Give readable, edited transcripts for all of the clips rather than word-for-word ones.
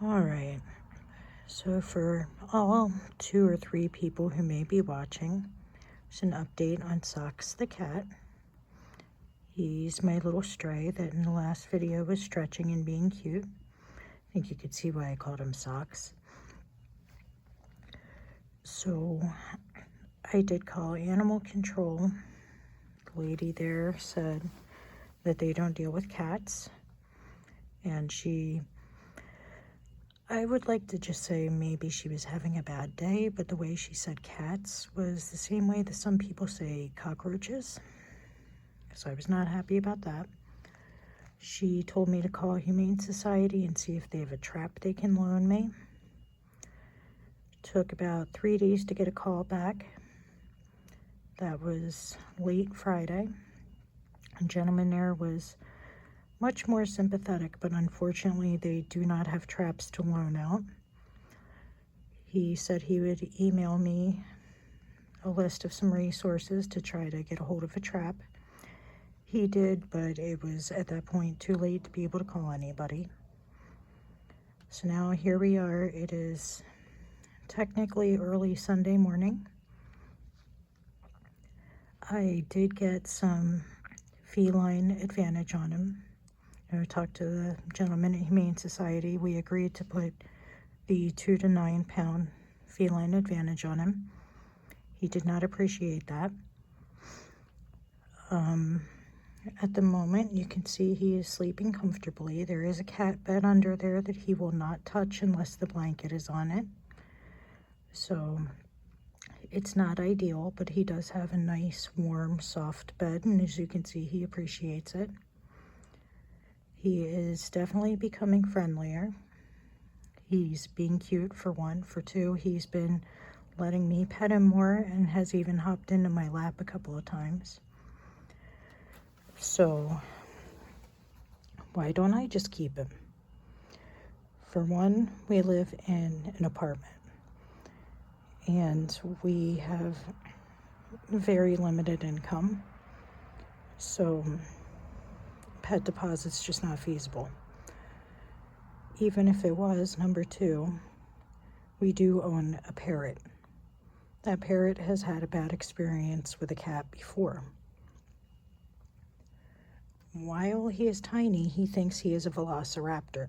All right, so for all 2 or 3 people who may be watching, there's an update on Socks the cat. He's my little stray that in the last video was stretching and being cute. I think you could see why I called him Socks. So I did call animal control. The lady there said that they don't deal with cats, and I would like to just say maybe she was having a bad day, but the way she said cats was the same way that some people say cockroaches. So I was not happy about that. She told me to call Humane Society and see if they have a trap they can loan me. Took about 3 days to get a call back. That was late Friday. A gentleman there was much more sympathetic, but unfortunately they do not have traps to loan out. He said he would email me a list of some resources to try to get a hold of a trap. He did, but it was at that point too late to be able to call anybody. So now here we are. It is technically early Sunday morning. I did get some feline advantage on him. I talked to the gentleman at Humane Society. We agreed to put the 2 to 9 pound feline advantage on him. He did not appreciate that. At the moment, you can see he is sleeping comfortably. There is a cat bed under there that he will not touch unless the blanket is on it. So it's not ideal, but he does have a nice, warm, soft bed, and as you can see, he appreciates it. He is definitely becoming friendlier. He's being cute, for one. For two, he's been letting me pet him more and has even hopped into my lap a couple of times. So why don't I just keep him? For one, we live in an apartment and we have very limited income, so pet deposit's just not feasible. Even if it was, number two, we do own a parrot. That parrot has had a bad experience with a cat before. While he is tiny, he thinks he is a velociraptor.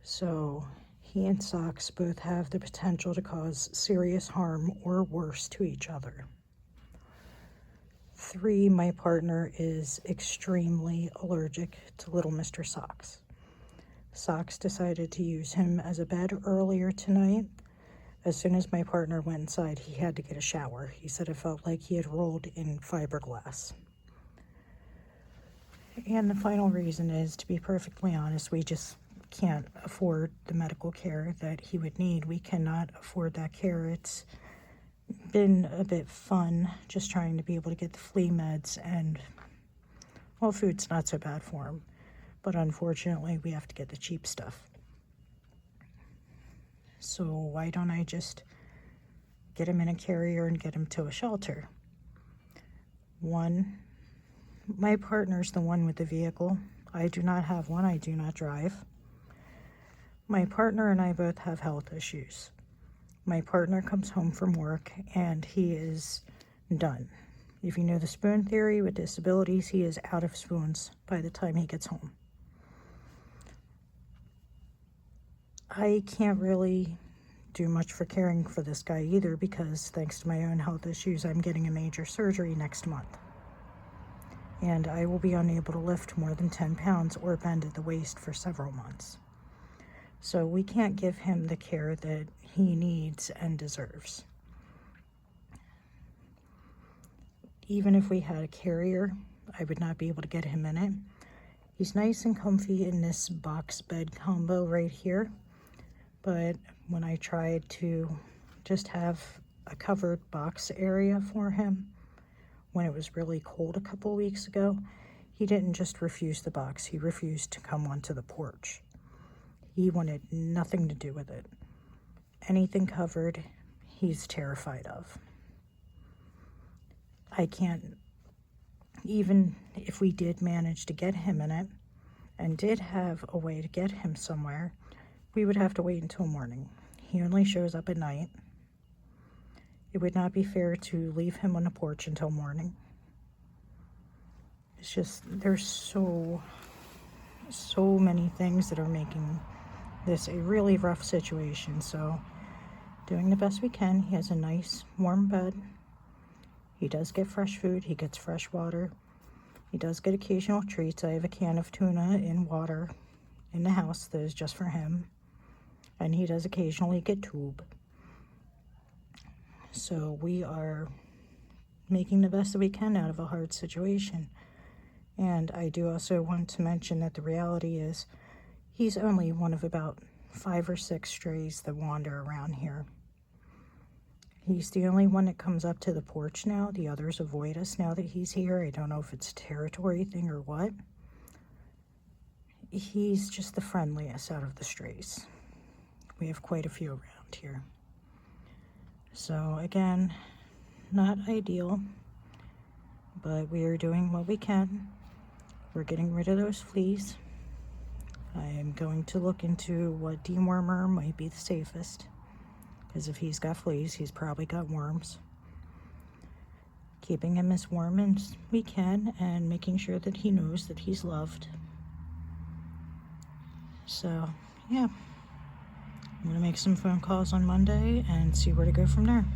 So he and Socks both have the potential to cause serious harm or worse to each other. 3, my partner is extremely allergic to little Mr. Socks. Socks decided to use him as a bed earlier tonight. As soon as my partner went inside, he had to get a shower. He said it felt like he had rolled in fiberglass. And the final reason is, to be perfectly honest, we just can't afford the medical care that he would need. We cannot afford that care. It's been a bit fun just trying to be able to get the flea meds, and well, food's not so bad for him, but unfortunately we have to get the cheap stuff. So why don't I just get him in a carrier and get him to a shelter? One, my partner's the one with the vehicle. I do not have one. I do not drive. My partner and I both have health issues. My partner comes home from work and he is done. If you know the spoon theory with disabilities, he is out of spoons by the time he gets home. I can't really do much for caring for this guy either, because thanks to my own health issues, I'm getting a major surgery next month. And I will be unable to lift more than 10 pounds or bend at the waist for several months. So we can't give him the care that he needs and deserves. Even if we had a carrier, I would not be able to get him in it. He's nice and comfy in this box bed combo right here. But when I tried to just have a covered box area for him, when it was really cold a couple weeks ago, he didn't just refuse the box, he refused to come onto the porch. He wanted nothing to do with it. Anything covered, he's terrified of. I can't, even if we did manage to get him in it, and did have a way to get him somewhere, we would have to wait until morning. He only shows up at night. It would not be fair to leave him on the porch until morning. It's just, there's so many things that are making this a really rough situation. So doing the best we can. He has a nice warm bed. He does get fresh food. He gets fresh water. He does get occasional treats. I have a can of tuna in water in the house that is just for him. And he does occasionally get tube. So we are making the best that we can out of a hard situation. And I do also want to mention that the reality is he's only one of about 5 or 6 strays that wander around here. He's the only one that comes up to the porch now. The others avoid us now that he's here. I don't know if it's a territory thing or what. He's just the friendliest out of the strays. We have quite a few around here. So again, not ideal, but we are doing what we can. We're getting rid of those fleas. I am going to look into what dewormer might be the safest, because if he's got fleas, he's probably got worms. Keeping him as warm as we can and making sure that he knows that he's loved. So, yeah. I'm going to make some phone calls on Monday and see where to go from there.